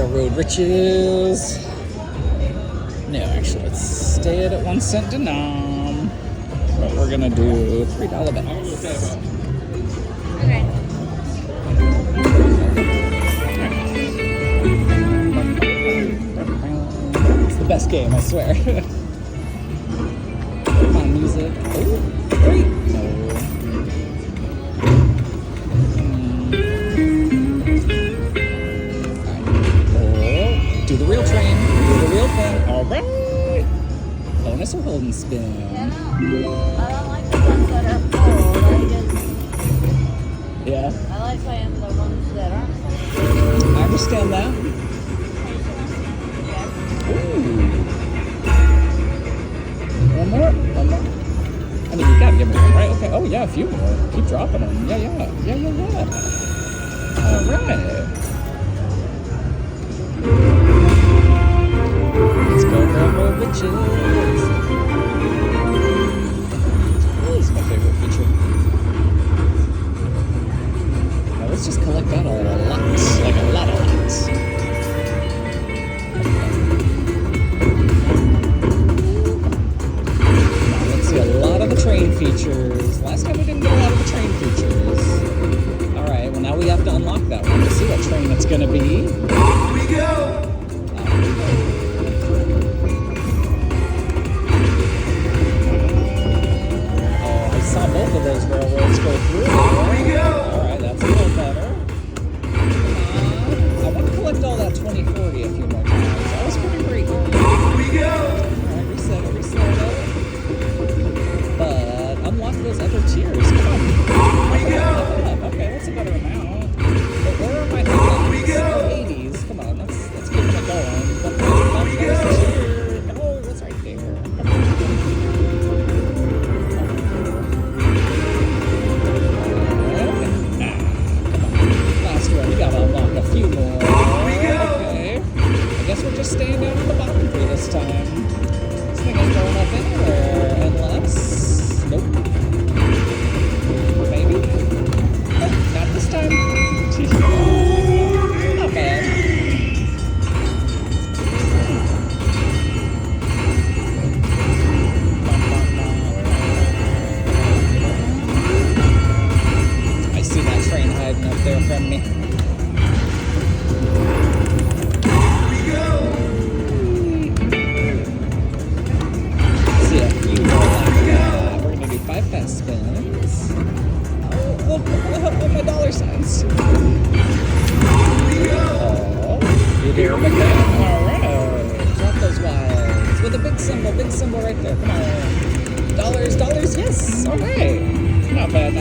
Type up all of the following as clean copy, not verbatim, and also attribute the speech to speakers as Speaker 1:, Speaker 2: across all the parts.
Speaker 1: Railroad riches. No, actually, let's stay at 1 cent denom. But we're gonna do $3 bets.
Speaker 2: Okay.
Speaker 1: It's the best game, I swear. Come on, music. Oh, great. No. Do the real train. Do the real thing. All right. Bonus or hold and spin?
Speaker 2: I don't like the ones that are full.
Speaker 1: Yeah.
Speaker 2: I like playing the ones that aren't full.
Speaker 1: I understand that. Ooh. One more. I mean, you gotta give me one, right? Okay. Oh yeah, a few more. Keep dropping them. Yeah. All right. Let's go railroad riches. This is my favorite feature. Now let's just collect that a lot. Like a lot of lots. Now let's see a lot of the train features. Last time we didn't get a lot of the train features. Alright, well now we have to unlock that one to see what train it's gonna be.
Speaker 3: Here we go!
Speaker 1: I saw both of those railroads go through. Alright, that's a little better. I want to collect all that 2040 a few more times. That was pretty great.
Speaker 3: Here we go!
Speaker 1: Alright, reset it. But unlock those other tiers. Come on. Okay, that's a better amount. But where are my hiccups? Oh, 80s. Come on, let's keep it going. But that's tier. Oh, that's right there. Come on. Last one, we gotta unlock a few more. Okay. I guess we're just staying down at the bottom for this time. This thing ain't going up anywhere unless... Nope. Maybe? Nope, not this time. Not bad. I see that train hiding up there from me. See a few more like that. We're gonna do 5 fast spins. Oh, my dollar signs. Oh, you hear them again? Alright. Drop those wilds. With a big symbol right there. Come on. Dollars, yes. Alright. Not bad.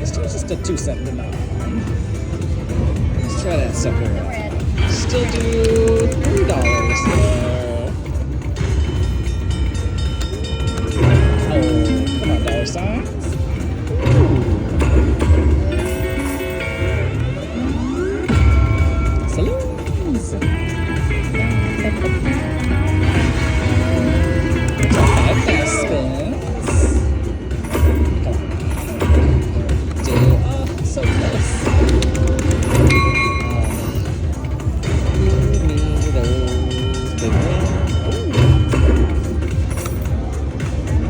Speaker 1: It's just a 2 cent denom. Let's try that sucker out. Still do $3 though. Oh, come on, dollar signs. Saloons. Drop 5 fast spins. So close. Give me those big ones.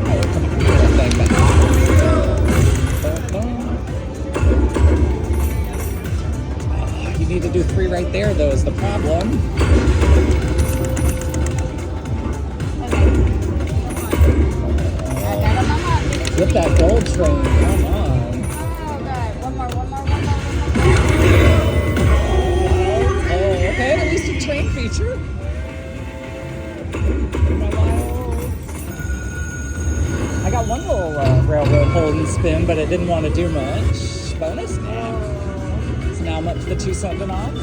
Speaker 1: Oh, come on. Put that thing back. Oh, you need to do 3 right there, though, is the problem. Get that gold train. Come on. Okay, at least a train feature. I got one little railroad hold and spin, but it didn't want to do much. Bonus? Yeah. So now I'm up to the 2 cent denom.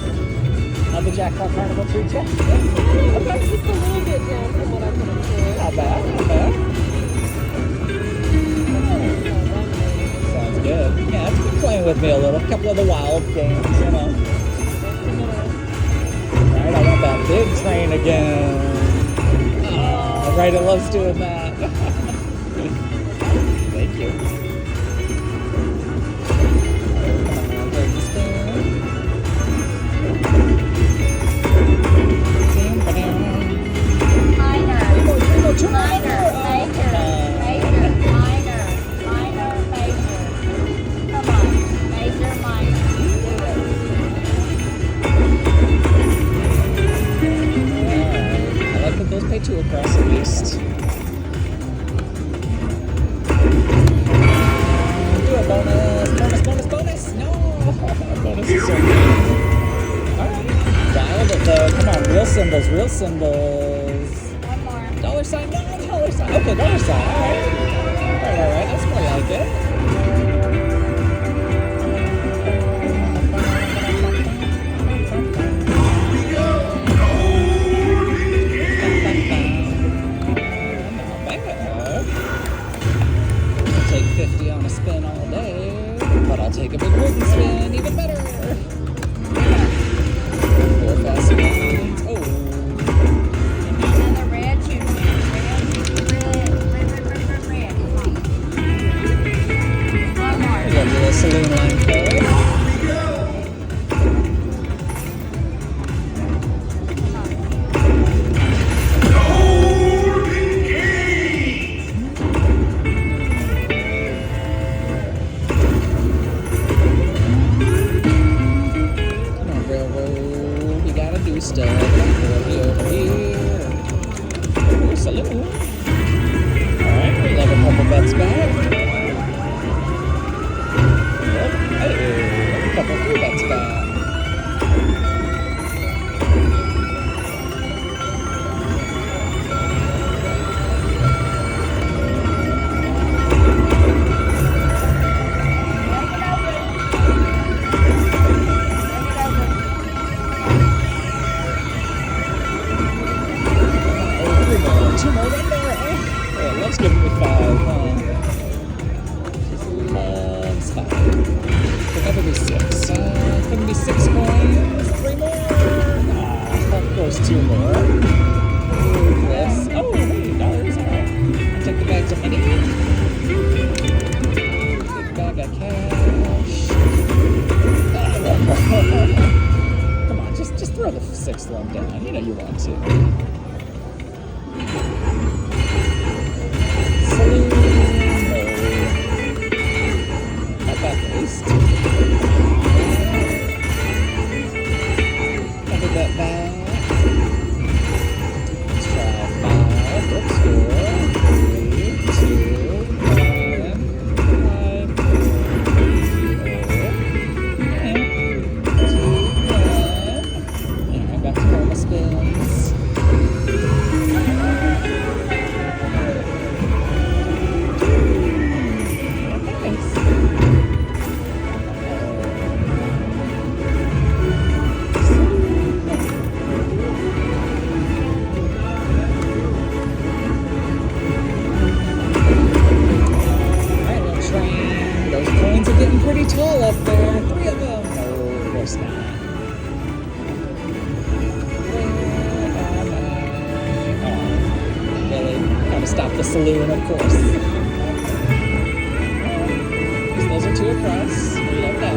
Speaker 1: How'd the Jackpot Carnival treat you? Okay.
Speaker 2: Just a little bit down from what I put into it.
Speaker 1: Not bad. Sounds good. Yeah, it's been playing with me a little. A couple of the wild games, you know. Alright, I want that big train again. Oh, right, it loves doing that. Thank you. Bonus is so good. Alright. Dialed it though. Come on, real symbols, real symbols.
Speaker 2: One more.
Speaker 1: Dollar sign, no, dollar sign. Okay, dollar sign. Alright. Alright. That's more like it. I'll take 50 on a spin all day, but I'll take a big wooden spin, even better. Four fast spins. Oh.
Speaker 2: Another red, two red. One more.
Speaker 1: We got a little saloon line code. Come on, railroad. We gotta do stuff. Before we over here. Oh, saloon. Alright, we love a couple bets back. Yep. Hey, a couple free bets back. Oh, three more. Two more, one more. Oh, love's giving me five, huh? Just loves five. Could never be six. Couldn't be 6 coins. Three more. Ah, of course, two more. Ooh, Chris. Oh, hey, dollars. Alright. I'll take the bags of money. Big bag of cash. Come on, just throw the sixth one down. You know you want to. Saloon. No. Not that waste. Cover that back. Let's try 5. Oops, 4, 3, 2, 1, 5, 4, 2, 1. And back to normal spins. Those coins are getting pretty tall up there. 3 of them. No, of course not. Really? Gotta stop the saloon, of course. Those are 2 across. We love that.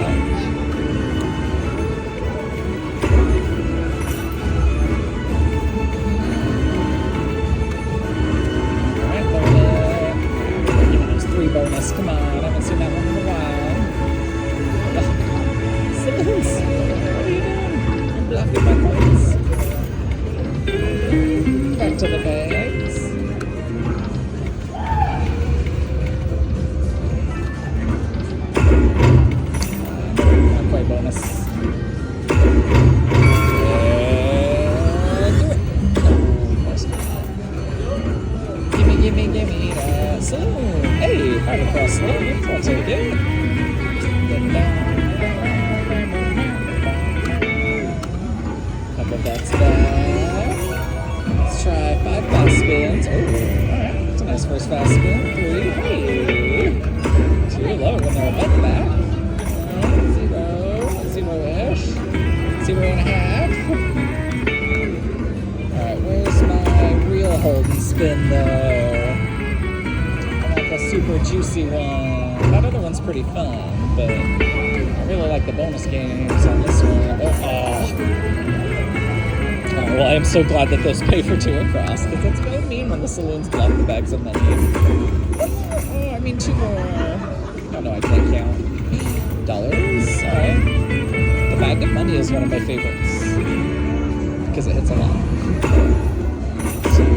Speaker 1: Alright, bonus. Give me those 3 bonus. Come on, I haven't seen that one in a while. Saloons, what are you doing? You're blocking my coins. Back to the bags. Not quite bonus. And do it. No, of course not. Gimme that saloon. Hey, 5 across saloon. I'll take it. Couple bets back. Let's try 5 fast spins. Oh, alright. That's a nice first fast spin. 3. Hey. 2. Love it when they're a bet back. 0. 0-ish. 0.5. Alright, where's my real hold and spin though? I want the super juicy one. That other one's pretty fun, but I really like the bonus games on this one. Oh, well, I am so glad that those pay for 2 across, because it's really mean when the saloons block the bags of money. Oh, I mean 2 more. Oh no, I can't count. Dollars? Alright. The bag of money is one of my favorites, because it hits a lot. 2, 1.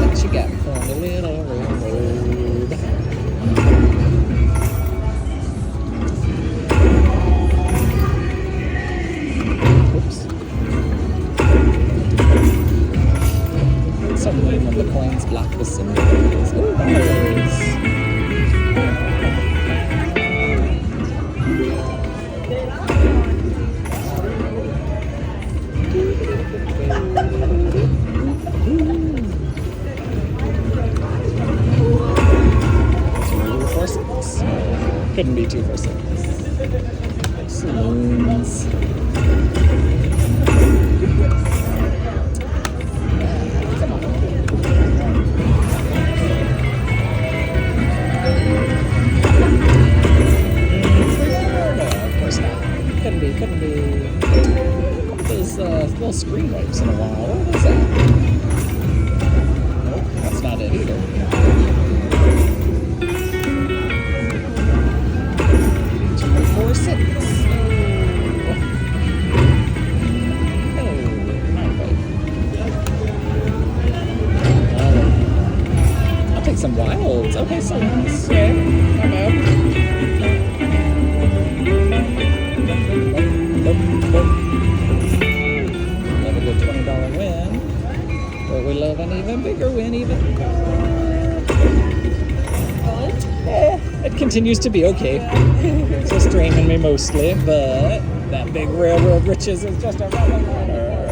Speaker 1: What you got for me, little room? when the coins block the symbols. Ooh, bars. Couldn't be 2 for 6. Saloons. Of course not. Couldn't be. Those little screen wipes in a while. What is that? Nope, that's not it either. 4, 6. I'll take some wilds. Okay, so let's say I'm out. Love a good $20 win. But we love an even bigger win, even. It continues to be okay. It's just draining me mostly, but that big railroad riches is just around the corner.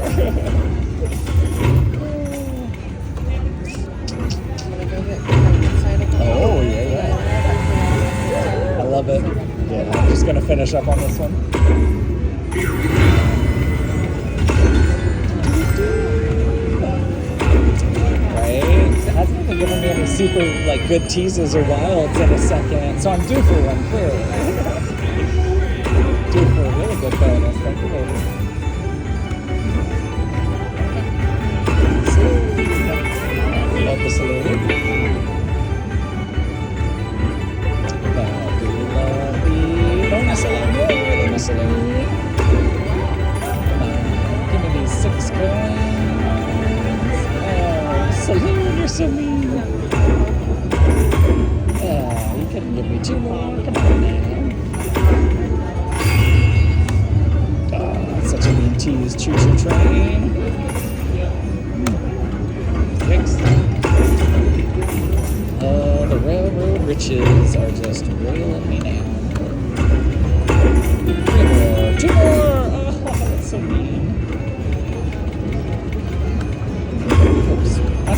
Speaker 1: Oh, yeah. I love it. Yeah, I'm just going to finish up on this one. It hasn't even given me any super good teases or wilds in a second, so I'm due for one clearly. Due for a really good bonus. Thank you, baby. Love the saloon. But we love the bonus a lot more than the saloon. Give me these 6 coins. Saloon, you're so mean. You couldn't give me 2 more. Come on, man. That's such a mean tease. Choo-choo train. Thanks. The railroad riches are just railing me down. 3 more. 2 more. Oh, that's so mean. Oops. I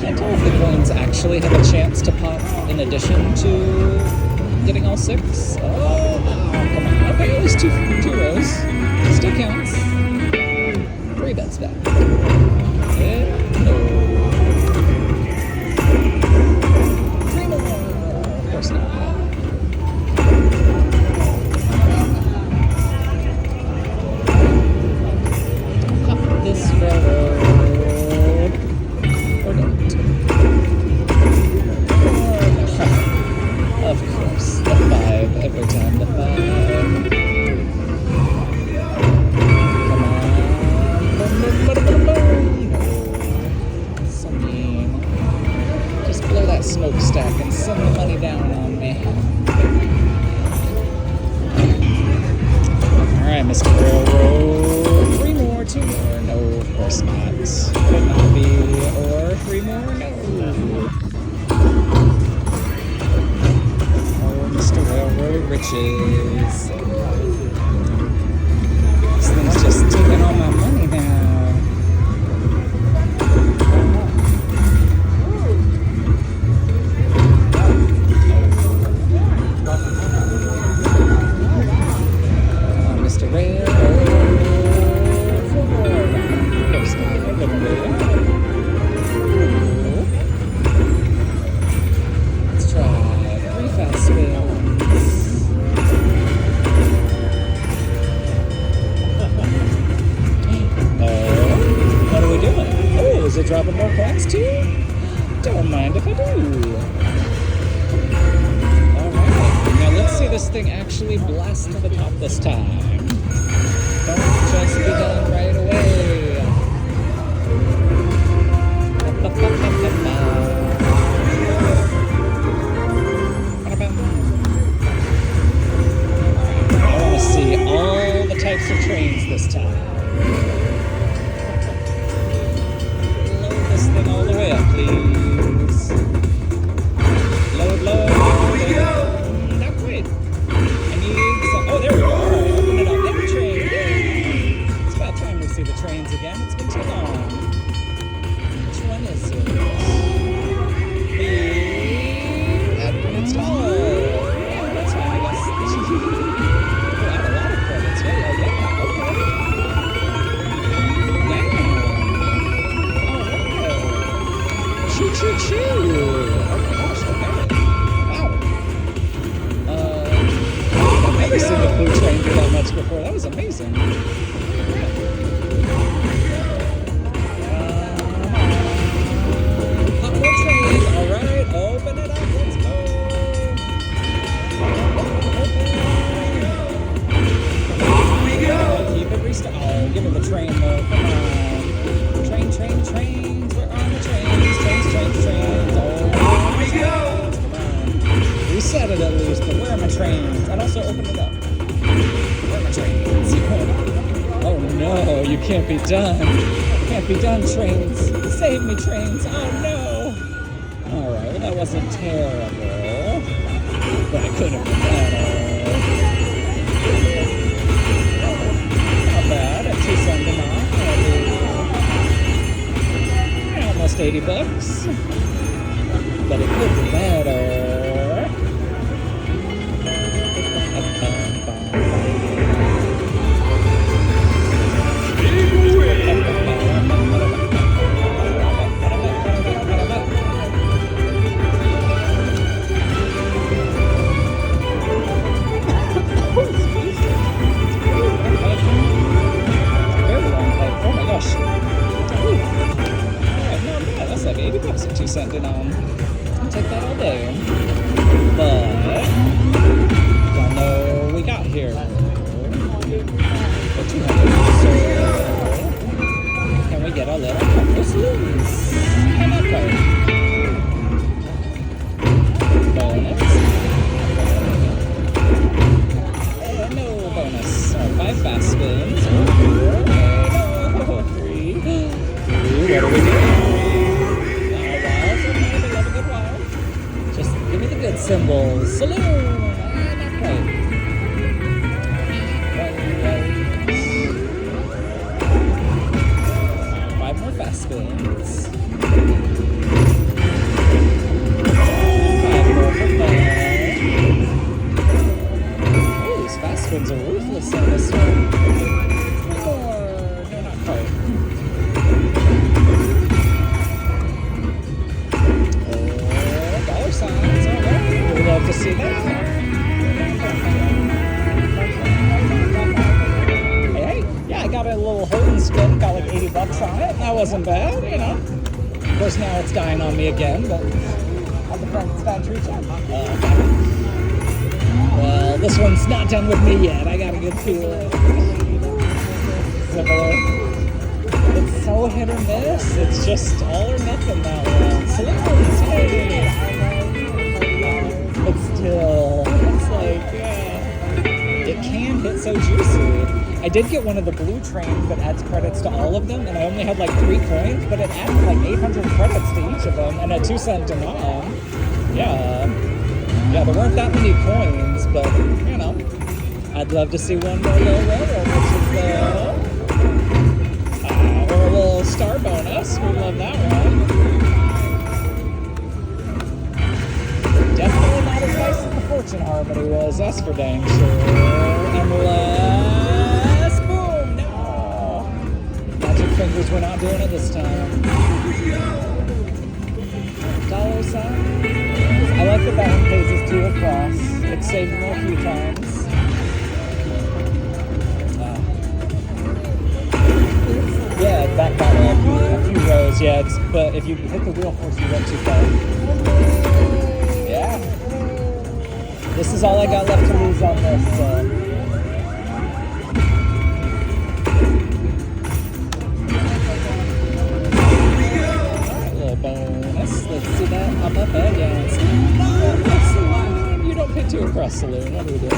Speaker 1: can't tell if the coins actually have a chance to pop in addition to getting all 6. Oh, come on. Okay, at least 2 rows. Still counts. 3 bets back. No. 3 more. Of course not. This railroad or not. Of course, the 5 every time, the 5. Come on. No. So mean. Just blow that smokestack and send the money down on me. Alright, Mr. Railroad. 3 more, 2 more. No, of course not. Could not be. Or 3 more? No. Oh, Mr. Railroad Riches. This thing's just taking all my money now. Mr. Railroad. Let's try 3 fast spins. What are we doing? Oh, is it dropping more coins too? Don't mind if I do. Alright, now let's see this thing actually blast to the top this time. Don't just be done right away. I want to see all the types trains this time. Load this thing all the way up, please. Load.
Speaker 3: we go.
Speaker 1: Not quite. I need some. Oh, there we go. All right, open it up. Every train. Yay! It's about time we see the trains again. It's been too long. Which one is it? The admin install. Yeah, that's fine, I guess. We'll add a lot of credits. Yeah. Okay. Damn. Choo. Oh my gosh, okay. Wow. I've never seen the blue train do that much before. That was amazing. Hot more trains. All right, open it up. Let's go.
Speaker 3: We go.
Speaker 1: Keep it restart. Oh, give me the train though. Come on. Trains. Where are the trains? Trains. Oh,
Speaker 3: We go.
Speaker 1: come on. Reset it at least, but where are my trains? And also open it up. Where are my trains? Oh no, you can't be done. Can't be done, trains. Save me, trains. Oh no. Alright, well that wasn't terrible. But it could have been better. Not bad, at $2.79. Almost $80. But it could be better. Bucks at 2 cent denom. I'll take that all day. But y'all know we got here for 200. So can we get a little couple saloons? Can I play? Bonus. No bonus. 5 fast spins. No, 3. What do we do? Good symbols. Saloon! Not quite. 5 more fast spins. 5 more for fun. Oh, these fast spins are ruthless on this one. 3 more. No, not quite. Signs, all right. We'd love to see that. Hey, yeah, I got a little hold and spin, got like $80 on it. That wasn't bad, you know. Of course, now it's dying on me again, but I'll the Frankenstein's reach out. Well, this one's not done with me yet. I got a good feeling. Similar. It's so hit or miss. It's just all or nothing that one. Saloons, hey! But still, it's like, it can hit so juicy. I did get one of the blue trains that adds credits to all of them, and I only had like 3 coins, but it added like 800 credits to each of them, and a 2 cent denom. Yeah, there weren't that many coins, but, you know, I'd love to see one more little railroad, which is or a little star bonus. We love that one. Definitely not as nice as the Fortune Harmony was, that's for dang sure. Unless, boom, no. Magic fingers, we're not doing it this time. Dollar signs. I like that one pays us 2 across. It saved me a few times. Yeah, that got a few rows, yeah. But if you hit the wheel first, you went too far. Yeah. This is all I got left to lose on this. A little bonus. Let's see that. I'm up against. No, saloon. You don't pay 2 across saloon. What are we doing?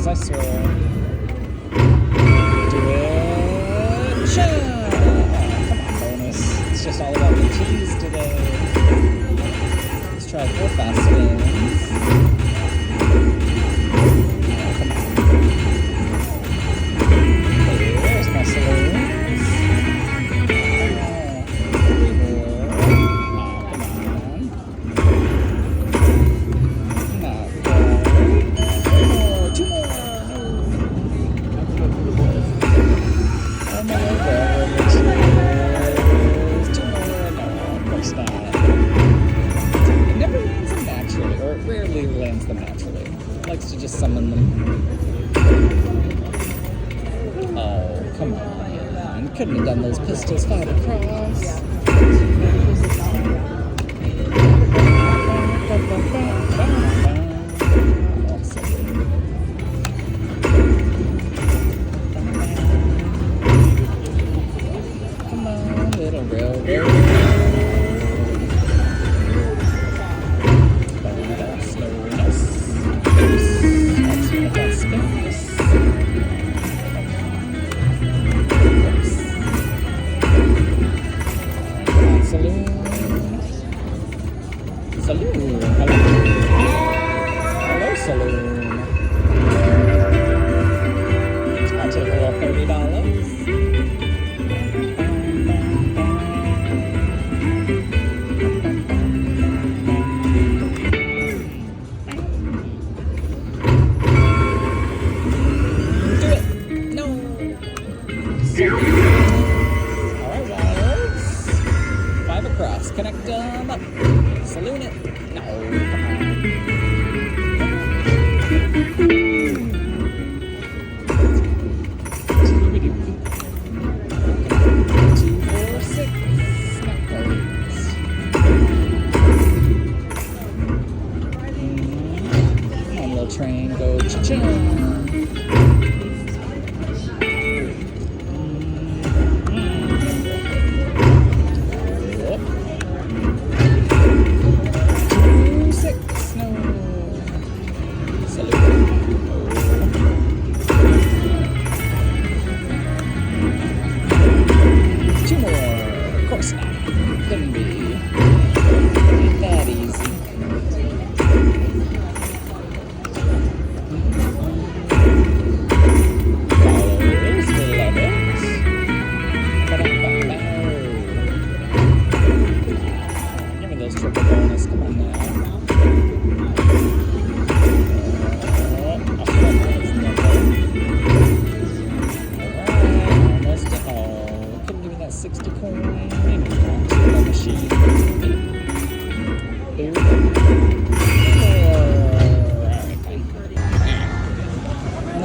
Speaker 1: $2, I swear. Do it. Cha! Oh, come on, bonus. It's just all about the cheese today. Let's try 4 fast spins. Oh, come on. There's my saloons. Oh, 3 more. Oh, come on. Not quite. 2 more. Oh, my God. 2 more. No, of course not. It never lands them naturally, or it rarely lands them naturally. It likes to just summon them. Oh, come on. Couldn't have done those pistols 5 across. Come on, little railroad. Slowness. Excellent, that's spins. Saloon. Saloon. Hello. Hello, saloon. I'll take a little $30. Do it. No. Alright, Wilds. 5 across. Connect them up. Saloon it. No, come on. 2, 4, 6. Not quite. Come on, little train. Go cha-ching.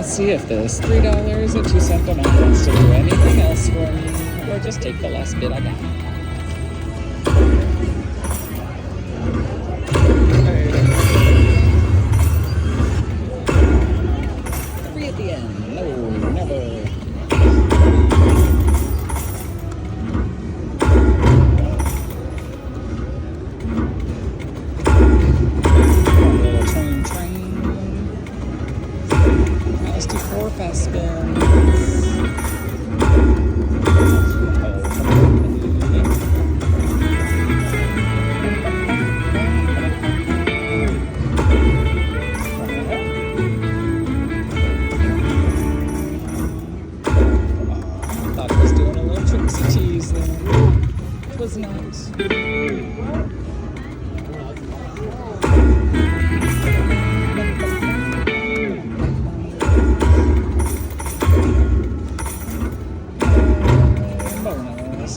Speaker 1: See if this $3 or 2 cent amount wants to do anything else for me, or just take the last bit I got. Three at the end. No, never. Let's do 4 fast spins. Thought I was doing a little tricksy cheese there. It was not.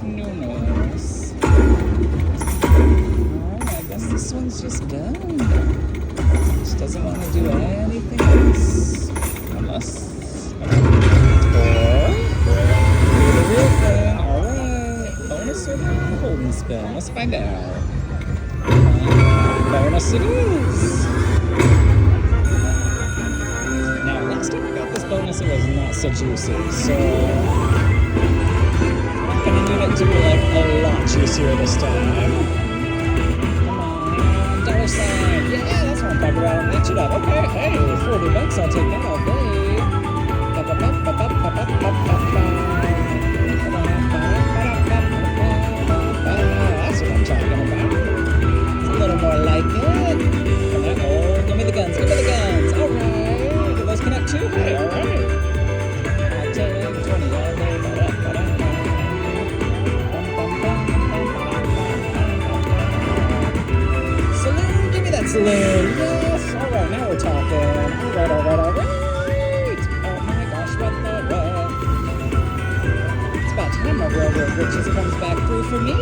Speaker 1: Numerous. Alright, I guess this one's just done. Just doesn't want to do anything else. Unless. Or. Do the real thing. Alright. Bonus or golden spin? Let's find out. Bonus it is. Now, last time I got this bonus, it was not so juicy. So. Gonna need it to be like a lot juicier this time. Come on, dollar sign. Yeah, that's what I'm talking about. Match it up. Okay, hey, $40. I'll take that all day. That's what I'm talking about. It's a little more like it. Come on, oh, give me the guns. Give me the guns. All right. Do those connect too? Hey, all right. I'll take 20 all day. Saloon, give me that saloon. Yes. All right, now we're talking. All right, all right, all right. Oh my gosh, what the what? It's about time my railroad riches comes back through for me.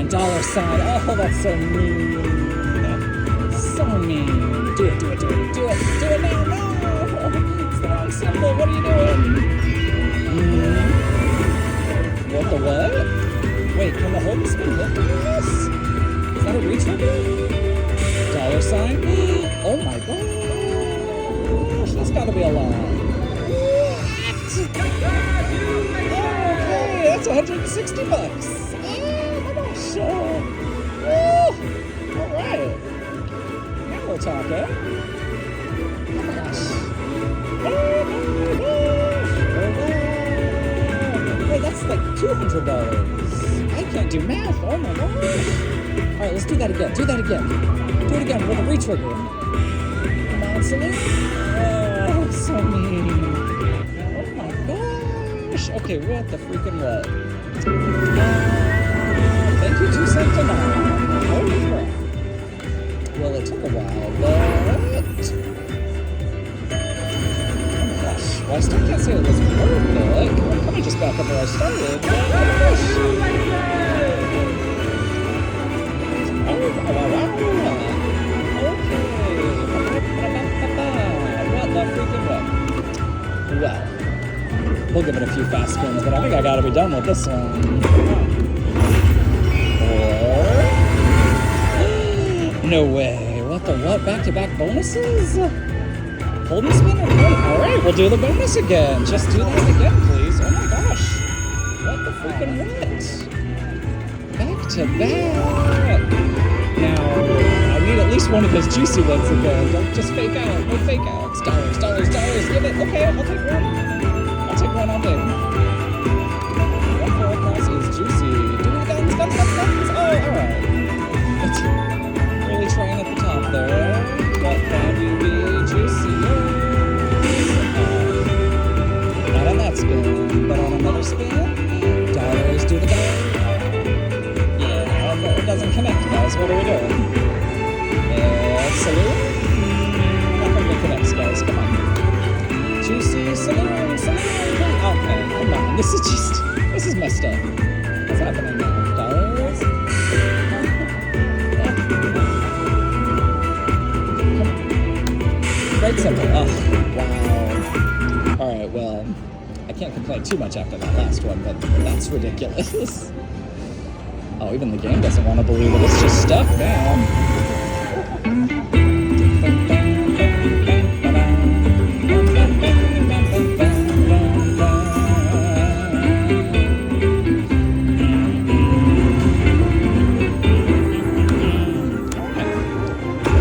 Speaker 1: Dollar sign. Oh, that's so mean. So mean. Do it, do it, do it, do it. Do it now, no. It's the wrong symbol. What are you doing? What the what? Wait, can the hold spin hit this? Is that a retrigger? Dollar sign? Oh my gosh. That's gotta be a lie. Okay, that's $160. Oh my gosh. All right. Now we're talking. Oh my gosh. Oh my gosh. Wait, that's like $200. I can't do math. Oh my gosh. All right, let's do that again. Do that again. Do it again with a retrigger. Come on, Celine. Oh, so mean. Oh my gosh. Okay, what the freaking what? Thank you, 2 cents an hour. Holy crap. Well, it took a while, but... Oh my gosh. Well, I still can't say it was perfect. I'm probably just back up where I started. Oh my gosh. What the freaking what? Well, we'll give it a few fast spins, but I think I gotta be done with this one. Or... no way. What the what? Back-to-back bonuses? Hold and spin or hold? Alright, we'll do the bonus again. Just do that again, please. Oh my gosh. What the freaking what? Back-to-back. Now, I need at least one of those juicy ones again. Don't just fake out. No fake outs. Dollars, dollars, dollars. Give it. Okay, I'll take one. I'll take one all day. One for across is juicy. Do the guns, guns, guns, guns. Oh, alright. Really trying at the top there. But can you be juicy? Not on that spin, but on another spin. Dollars, do the guns. It doesn't connect, guys. What are we doing? Saloon? Nothing that connects, guys. Come on. Juicy saloon, saloon. Okay, come on. This is messed up. What's happening now? Dollars? Great simple. Oh, wow. Alright, well, I can't complain too much after that last one, but that's ridiculous. Oh, even the game doesn't want to believe it. It's just stuck now.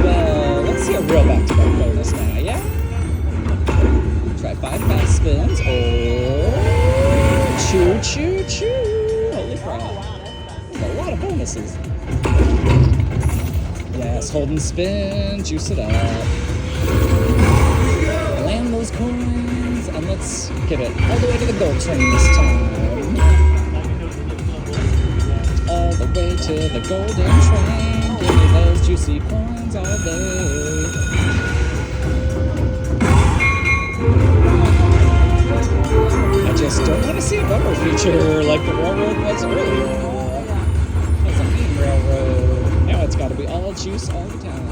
Speaker 1: Well, let's see a real back-to-back bonus now, yeah? Try 5 fast spins. Oh, choo, choo, choo. Holy crap. A lot of bonuses. Yes, hold and spin, juice it up. Land those coins, and let's get it all the way to the gold train this time. All the way to the golden train. Give me those juicy coins all day. I just don't want to see a bumper feature like the railroad was earlier. Railroad. Now it's got to be all juice all the time.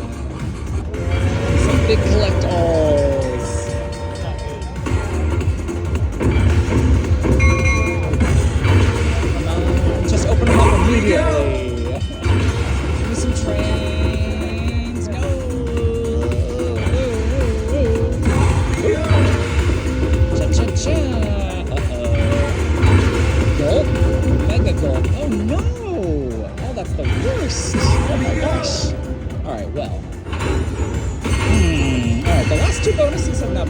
Speaker 1: Some big collect-alls. Come on, just open them up immediately. Give me some trains. No. Cha-cha-cha. Uh-oh. Gulp.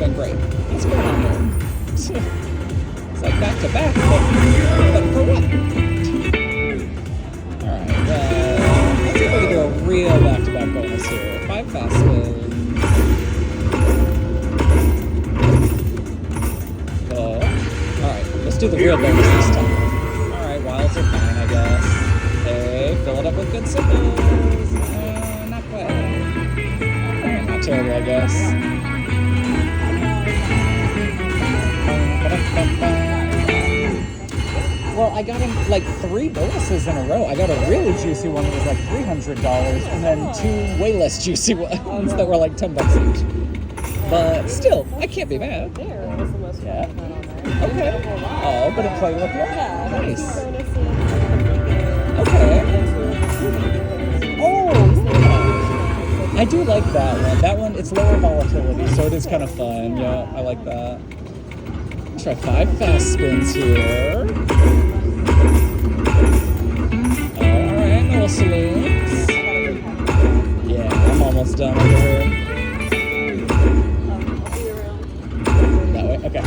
Speaker 1: been great. What's going on here? It's like back to back, but for what? Alright, let's see if we can do a real back to back bonus here. 5 fast spins. Alright, let's do the real bonus this time. Alright, wilds are fine, I guess. Hey, fill it up with good symbols. Not quite. Alright, not terrible, I guess. Well, I got him like 3 bonuses in a row. I got a really juicy one that was like $300, and then 2 way less juicy ones that were like $10 each. But still, I can't be mad.
Speaker 2: There was the most
Speaker 1: Yeah.
Speaker 2: fun on there.
Speaker 1: Okay. Oh, but it played with you?
Speaker 2: Yeah.
Speaker 1: Nice.
Speaker 2: Bonuses.
Speaker 1: Okay. Oh, yeah. I do like that one. That one, it's lower volatility, so it is kind of fun. Yeah, I like that. Let's try 5 fast spins here. Alright, little saloons. Yeah, I'm almost done over here. That way? Okay.